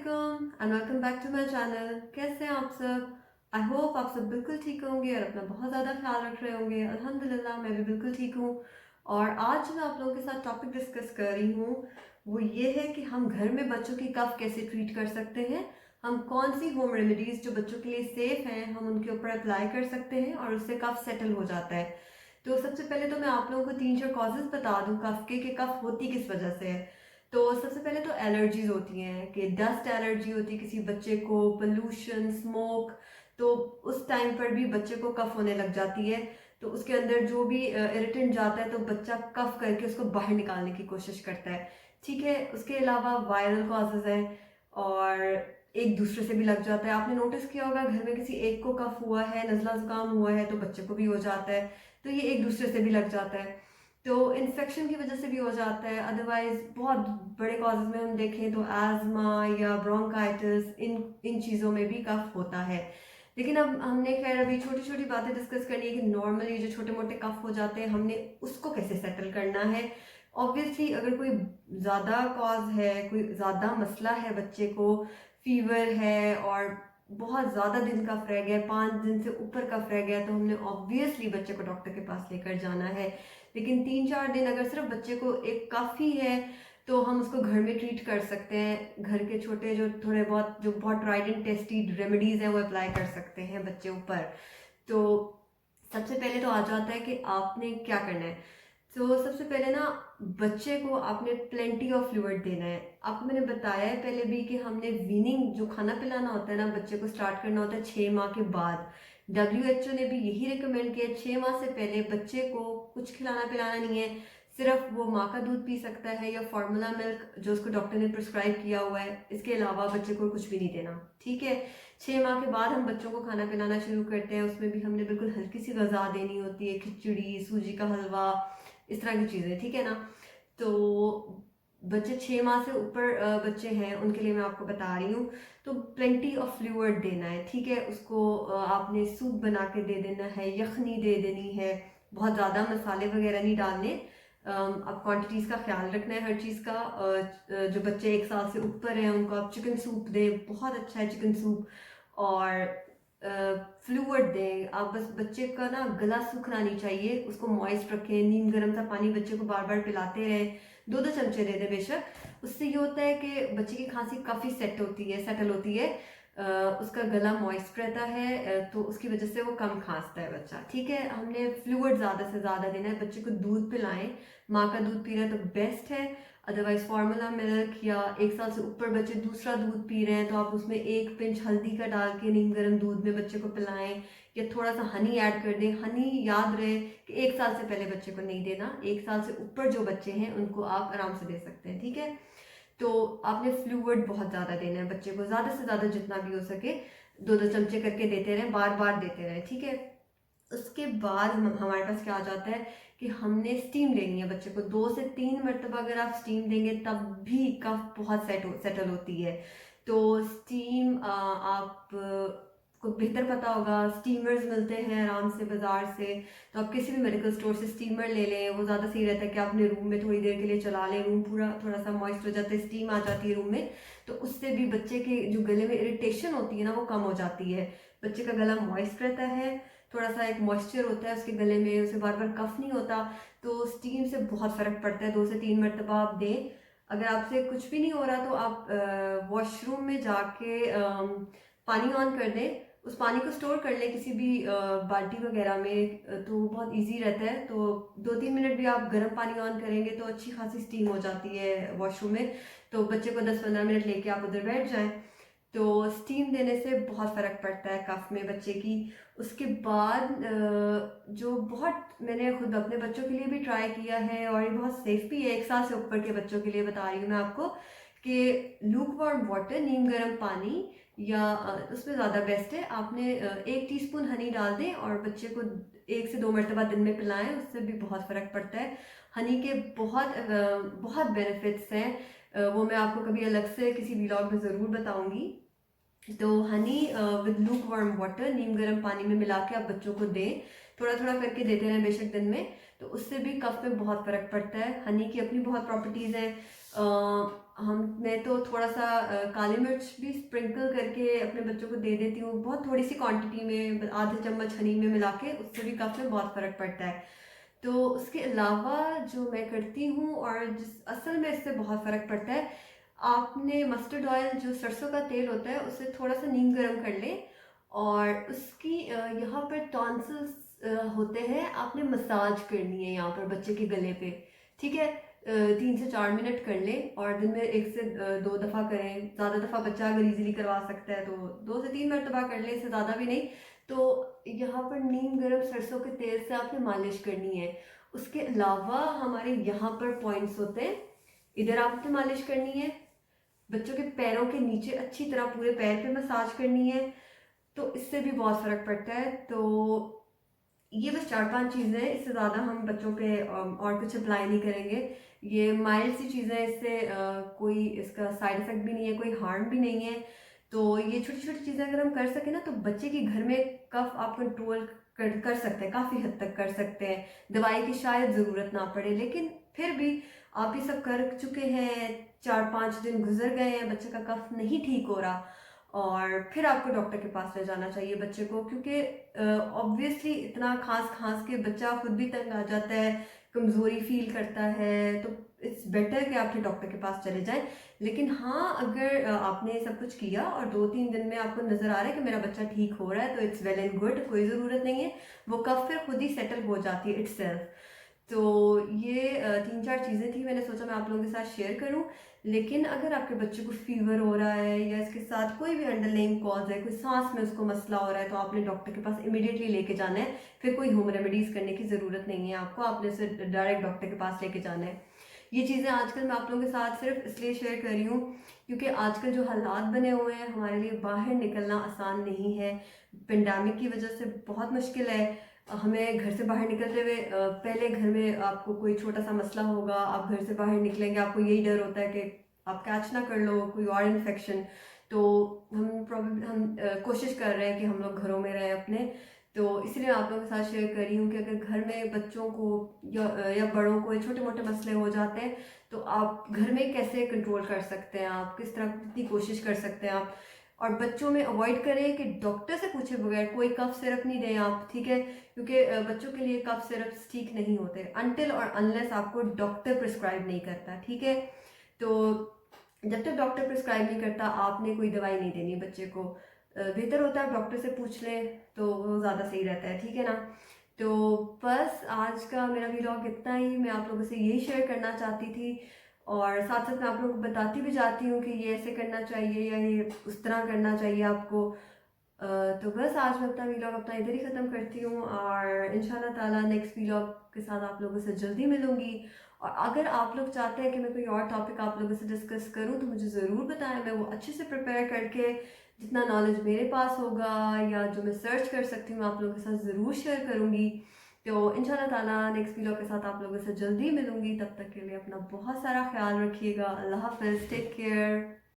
वालेकुम and welcome back to my channel. कैसे हैं आप सब? आई होप आप सब बिल्कुल ठीक होंगे और अपना बहुत ज़्यादा ख्याल रख रहे होंगे। अल्हम्दुलिल्लाह मैं भी बिल्कुल ठीक हूँ। और आज मैं आप लोगों के साथ टॉपिक डिस्कस कर रही हूँ, वो ये है कि हम घर में बच्चों की कफ कैसे ट्रीट कर सकते हैं। हम कौन सी होम रेमेडीज़ जो बच्चों के लिए सेफ़ हैं हम उनके ऊपर अप्लाई कर सकते हैं और उससे कफ सेटल हो जाता है। तो सबसे पहले तो मैं आप लोगों को 3-4 कॉजेज़ बता दूँ कफ के, कि कफ होती किस वजह से है। तो सबसे पहले तो एलर्जीज होती हैं, कि डस्ट एलर्जी होती है किसी बच्चे को, पोल्यूशन, स्मोक। तो उस टाइम पर भी बच्चे को कफ होने लग जाती है। तो उसके अंदर जो भी इरिटेंट जाता है तो बच्चा कफ करके उसको बाहर निकालने की कोशिश करता है। ठीक है, उसके अलावा वायरल कॉजेज हैं और एक दूसरे से भी लग जाता है। आपने नोटिस किया होगा घर में किसी एक को कफ हुआ है, नज़ला जुकाम हुआ है तो बच्चे को भी हो जाता है। तो ये एक दूसरे से भी लग जाता है, तो इन्फेक्शन की वजह से भी हो जाता है। अदरवाइज बहुत बड़े कॉजेज में हम देखें तो एज़मा या ब्रोंकाइटिस, इन चीज़ों में भी कफ होता है। लेकिन अब हमने खैर अभी छोटी छोटी बातें डिस्कस करनी है कि नॉर्मली जो छोटे मोटे कफ हो जाते हैं हमने उसको कैसे सेटल करना है। ऑब्वियसली अगर कोई ज़्यादा कॉज है, कोई ज़्यादा मसला है, बच्चे को फीवर है और बहुत ज़्यादा दिन कफ रह गया, 5 दिन से ऊपर कफ रह गया, तो हमने ऑब्वियसली बच्चे को डॉक्टर के पास लेकर जाना है। लेकिन 3-4 दिन अगर सिर्फ बच्चे को एक कफ ही है तो हम उसको घर में ट्रीट कर सकते हैं। घर के छोटे जो थोड़े बहुत जो बहुत ट्राइड एंड टेस्टेड रेमेडीज़ हैं वो अप्लाई कर सकते हैं बच्चे ऊपर। तो सबसे पहले तो आ जाता है कि आपने क्या करना है। तो सबसे पहले ना बच्चे को आपने प्लेंटी ऑफ फ्लूइड देना है। आपको मैंने बताया है पहले भी कि हमने वीनिंग जो खाना पिलाना होता है ना बच्चे को स्टार्ट करना होता है 6 माह के बाद। WHO ने भी यही रिकमेंड किया, 6 माह से पहले बच्चे को कुछ खिलाना पिलाना नहीं है। सिर्फ वो माँ का दूध पी सकता है या फार्मूला मिल्क जो उसको डॉक्टर ने प्रिस्क्राइब किया हुआ है। इसके अलावा बच्चे को कुछ भी नहीं देना। ठीक है, 6 माह के बाद हम बच्चों को खाना पिलाना शुरू करते हैं। उसमें भी हमने बिल्कुल हल्की सी गज़ा देनी होती है, खिचड़ी, सूजी का हलवा, इस तरह की चीज़ें। ठीक है ना। तो बच्चे 6 माह से ऊपर बच्चे हैं उनके लिए मैं आपको बता रही हूँ। तो प्लेंटी ऑफ फ्लूइड देना है। ठीक है, उसको आपने सूप बना के दे देना है, यखनी दे देनी है, बहुत ज़्यादा मसाले वगैरह नहीं डालने। अब क्वांटिटीज़ का ख्याल रखना है हर चीज़ का। जो बच्चे 1 साल से ऊपर हैं उनको आप चिकन सूप दें, बहुत अच्छा है चिकन सूप। और फ्लूइड दें आप, बस बच्चे का ना गला सूखना नहीं चाहिए, उसको मॉइस्ट रखें। नीम गर्म सा पानी बच्चे को बार बार पिलाते रहें, 2-2 चमचे दे दें बेशक। उससे ये होता है कि बच्चे की खांसी काफ़ी सेटल होती है। उसका गला मॉइस्ट रहता है, तो उसकी वजह से वो कम खांसता है बच्चा। ठीक है, हमने फ्लूइड ज़्यादा से ज़्यादा देना है। बच्चे को दूध पिलाएं, माँ का दूध पी रहा है तो बेस्ट है। अदरवाइज फार्मूला मिल्क, या 1 साल से ऊपर बच्चे दूसरा दूध पी रहे हैं तो आप उसमें 1 पिंच हल्दी का डाल के नीम गर्म दूध में बच्चे को पिलाएं, या थोड़ा सा हनी ऐड कर दें। हनी याद रहे कि 1 साल से पहले बच्चे को नहीं देना, 1 साल से ऊपर जो बच्चे हैं उनको आप आराम से दे सकते हैं। ठीक है, तो आपने फ्लूइड बहुत ज़्यादा देना है बच्चे को, ज़्यादा से ज़्यादा जितना भी हो सके 2-2 चमचे करके देते रहें, बार बार देते रहें। ठीक है, उसके बाद हमारे पास क्या आ जाता है कि हमने स्टीम लेनी है बच्चे को। 2 से 3 मरतबा अगर आप स्टीम देंगे तब भी कफ बहुत सेटल होती है। तो स्टीम आप को बेहतर पता होगा, स्टीमर्स मिलते हैं आराम से बाज़ार से। तो आप किसी भी मेडिकल स्टोर से स्टीमर ले लें, वो ज़्यादा सही रहता है कि आप अपने रूम में थोड़ी देर के लिए चला लें। रूम पूरा थोड़ा सा मॉइस्ट हो जाता है, स्टीम आ जाती है रूम में, तो उससे भी बच्चे के जो गले में इरिटेशन होती है ना वो कम हो जाती है। बच्चे का गला मॉइस्ट रहता है, थोड़ा सा एक मॉइस्चर होता है उसके गले में, उसे बार बार कफ नहीं होता। तो स्टीम से बहुत फ़र्क पड़ता है। 2 से 3 मरतबा आप दें। अगर आपसे कुछ भी नहीं हो रहा तो आप वॉशरूम में जाके पानी ऑन कर दें, उस पानी को स्टोर कर लें किसी भी बाल्टी वगैरह में, तो बहुत इजी रहता है। तो 2-3 मिनट भी आप गर्म पानी ऑन करेंगे तो अच्छी खासी स्टीम हो जाती है वॉशरूम में। तो बच्चे को 10-15 मिनट लेके आप उधर बैठ जाएं, तो स्टीम देने से बहुत फ़र्क पड़ता है कफ में बच्चे की। उसके बाद जो बहुत मैंने खुद अपने बच्चों के लिए भी ट्राई किया है और ये बहुत सेफ भी है, 1 साल से ऊपर के बच्चों के लिए बता रही हूँ मैं आपको, कि लूक वार्म वाटर, नीम गर्म पानी, या उसमें ज़्यादा बेस्ट है। आपने 1 टीस्पून हनी डाल दें और बच्चे को 1 से 2 मरतबा दिन में पिलाएं, उससे भी बहुत फ़र्क पड़ता है। हनी के बहुत बेनिफिट्स हैं, वो मैं आपको कभी अलग से किसी व्लॉग में ज़रूर बताऊंगी। तो honey with lukewarm water, नीम गर्म पानी में मिला के आप बच्चों को दें थोड़ा थोड़ा करके देते रहें बेशक दिन में, तो उससे भी कफ में बहुत फ़र्क पड़ता है। हनी की अपनी बहुत प्रॉपर्टीज़ हैं। मैं तो थोड़ा सा काली मिर्च भी स्प्रिंकल करके अपने बच्चों को दे देती हूँ, बहुत थोड़ी सी क्वांटिटी में, आधे चम्मच हनी में मिला के, उससे भी कफ में बहुत फ़र्क पड़ता है। तो उसके अलावा जो मैं करती हूँ और जिस असल में इससे बहुत फ़र्क पड़ता है, आपने मस्टर्ड ऑयल जो सरसों का तेल होता है उससे थोड़ा सा नीम गर्म कर लें, और उसकी यहाँ पर टॉन्सिल्स होते हैं, आपने मसाज करनी है यहाँ पर बच्चे के गले पे, ठीक है। 3 से 4 मिनट कर लें और दिन में 1 से 2 दफ़ा करें। ज़्यादा दफ़ा बच्चा अगर इजीली करवा सकता है तो 2 से 3 मरतबा कर लें, इससे ज़्यादा भी नहीं। तो यहाँ पर नीम गर्म सरसों के तेल से आपने मालिश करनी है। उसके अलावा हमारे यहाँ पर पॉइंट्स होते हैं, इधर आपने मालिश करनी है, बच्चों के पैरों के नीचे अच्छी तरह पूरे पैर पे मसाज करनी है, तो इससे भी बहुत फ़र्क पड़ता है। तो ये बस 4-5 चीज़ें हैं, इससे ज़्यादा हम बच्चों पे और कुछ अप्लाई नहीं करेंगे। ये माइल्ड सी चीज़ें हैं, इससे कोई इसका साइड इफ़ेक्ट भी नहीं है, कोई हार्म भी नहीं है। तो ये छोटी-छोटी चीज़ें अगर हम कर सकें ना, तो बच्चे की घर में कफ आप कंट्रोल कर सकते हैं, काफ़ी हद तक कर सकते हैं। दवाई की शायद ज़रूरत ना पड़े, लेकिन फिर भी आप ये सब कर चुके हैं, 4-5 दिन गुज़र गए हैं, बच्चे का कफ नहीं ठीक हो रहा, और फिर आपको डॉक्टर के पास ले जाना चाहिए बच्चे को, क्योंकि ऑब्वियसली इतना खांस खांस के बच्चा खुद भी तंग आ जाता है, कमज़ोरी फील करता है, तो इट्स बेटर कि आप फिर डॉक्टर के पास चले जाएं। लेकिन हाँ, अगर आपने सब कुछ किया और 2-3 दिन में आपको नज़र आ रहा है कि मेरा बच्चा ठीक हो रहा है, तो इट्स वेल एंड गुड, कोई ज़रूरत नहीं है, वो कफ फिर खुद ही सेटल हो जाती है इट्सेल्फ। तो ये 3-4 चीज़ें थी, मैंने सोचा मैं आप लोगों के साथ शेयर करूं। लेकिन अगर आपके बच्चे को फीवर हो रहा है या इसके साथ कोई भी अंडरलाइंग कॉज है, कोई सांस में उसको मसला हो रहा है, तो आपने डॉक्टर के पास इमीडिएटली लेके जाना है। फिर कोई होम रेमेडीज़ करने की ज़रूरत नहीं है आपको, आपने उसे डायरेक्ट डॉक्टर के पास लेके जाना है। ये चीज़ें आजकल मैं आप लोगों के साथ सिर्फ इसलिए शेयर कर रही हूँ क्योंकि आजकल जो हालात बने हुए हैं, हमारे लिए बाहर निकलना आसान नहीं है। पेंडेमिक की वजह से बहुत मुश्किल है हमें घर से बाहर निकलते हुए। पहले घर में आपको कोई छोटा सा मसला होगा, आप घर से बाहर निकलेंगे, आपको यही डर होता है कि आप कैच ना कर लो कोई और इन्फेक्शन। तो हम कोशिश कर रहे हैं कि हम लोग घरों में रहें अपने। तो इसलिए आप लोगों के साथ शेयर कर रही हूँ कि अगर घर में बच्चों को या बड़ों को छोटे मोटे मसले हो जाते हैं, तो आप घर में कैसे कंट्रोल कर सकते हैं, आप किस तरह कितनी कोशिश कर सकते हैं आप। और बच्चों में अवॉइड करें कि डॉक्टर से पूछे बगैर कोई कफ सिरप नहीं दें आप, ठीक है, क्योंकि बच्चों के लिए कफ सिरप ठीक नहीं होते अनटिल और अनलेस आपको डॉक्टर प्रिस्क्राइब नहीं करता, ठीक है। तो जब तक डॉक्टर प्रिस्क्राइब नहीं करता, आपने कोई दवाई नहीं देनी बच्चे को। बेहतर होता है डॉक्टर से पूछ लें, तो वो ज़्यादा सही रहता है, ठीक है ना। तो बस आज का मेरा व्लॉग इतना ही, मैं आप लोगों से यही शेयर करना चाहती थी, और साथ साथ मैं आप लोगों को बताती भी जाती हूँ कि ये ऐसे करना चाहिए या ये उस तरह करना चाहिए आपको। तो बस आज मैं अपना व्लॉग अपना इधर ही ख़त्म करती हूँ, और इंशाल्लाह ताला नेक्स्ट व्लॉग के साथ आप लोगों से जल्दी मिलूँगी। और अगर आप लोग चाहते हैं कि मैं कोई और टॉपिक आप लोगों से डिस्कस करूँ, तो मुझे ज़रूर बताएं, मैं वो अच्छे से प्रिपेयर करके जितना नॉलेज मेरे पास होगा या जो मैं सर्च कर सकती हूँ आप लोगों के साथ ज़रूर शेयर करूँगी। तो इंशाल्लाह ताला नेक्स्ट वीडियो के साथ आप लोगों से जल्दी मिलूँगी। तब तक के लिए अपना बहुत सारा ख्याल रखिएगा। अल्लाह हाफ़िज़, टेक केयर।